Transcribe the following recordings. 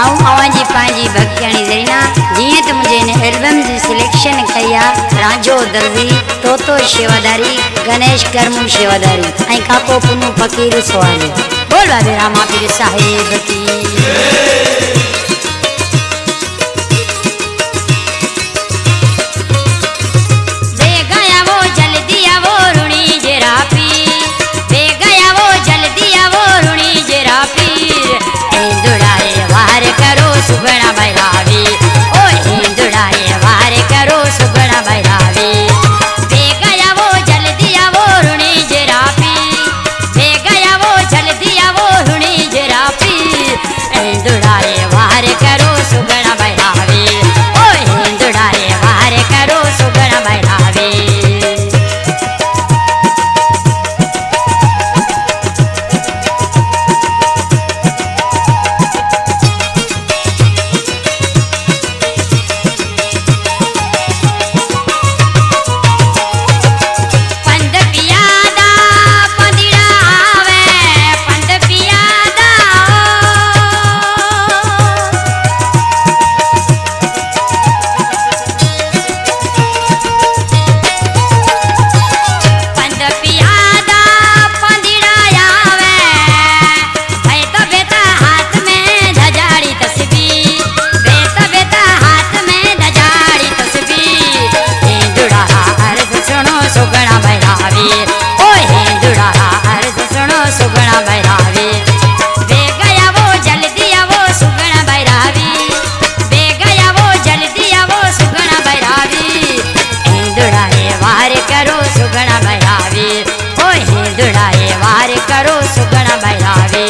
आऊं आवाजी पांजी भक्तियाणी जरीना जिए तो मुझे ने एल्बम जी सिलेक्शन किया राजो दर्जी तोतो शेवादारी गणेश करमू शेवादारी आई काको पुनु फकीर सवाली बोल बाबे रामा पीर साहेब की सुगना बैरावी ओ हिंदुड़ाए वार करो सुगना बैरावी बे गया वो जल्दी आवो रुणी जरापी बे गया वो जल्दी आवो रुणी जरापी हिंदुड़ाए वार करो सुगना बैरावी ओ हिंदुड़ाए वार करो सुगना बैरावी सुगना बैरावी ओ हिंदुड़ा अर्ज सुनो सुगना बैरावी बे गया वो जल्दी आवो सुगना बैरावी बे गया वो जल्दी आवो सुगना बैरावी हिंदुड़ा वार करो सुगना बैरावी ओ हिंदुड़ा वार करो सुगना बैरावी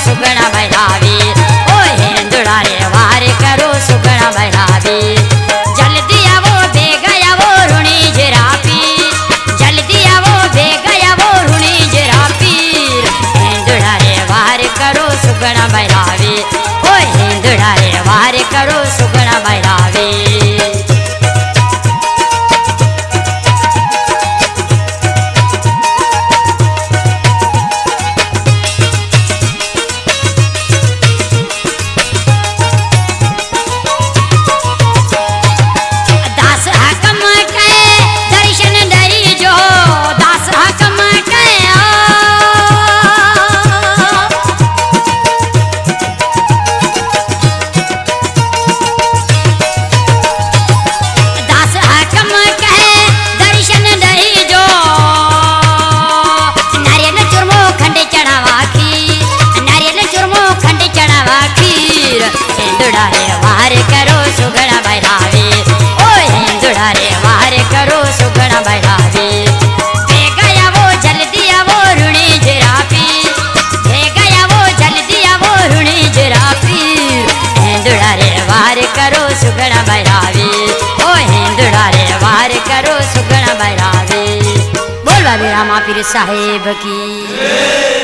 सुगना बैरावी ओ हिंदुड़ा वार करो सुगना बैरावी जल्दी आवो बे गया वो रुणी जरापी जल्दी आवो बे गया वो रुणी जरापी हिंदुड़ा वार करो सुगना बैरावी ओ हिंदुड़ा वार करो सुगना बैरावी हिंदुड़ा वार करो सुगना बैरावी ओ हिंदुड़ा वार करो सुगना बैरावी बे गया वो जल्दी आवो रुणी जरापी बे गया वो जल्दी आवो रुणी जरापी हिंदुड़ा वार करो सुगना बैरावी ओ हिंदुड़ा वार करो सुगना बैरावी बोल बाबे रामा पीर साहेब की।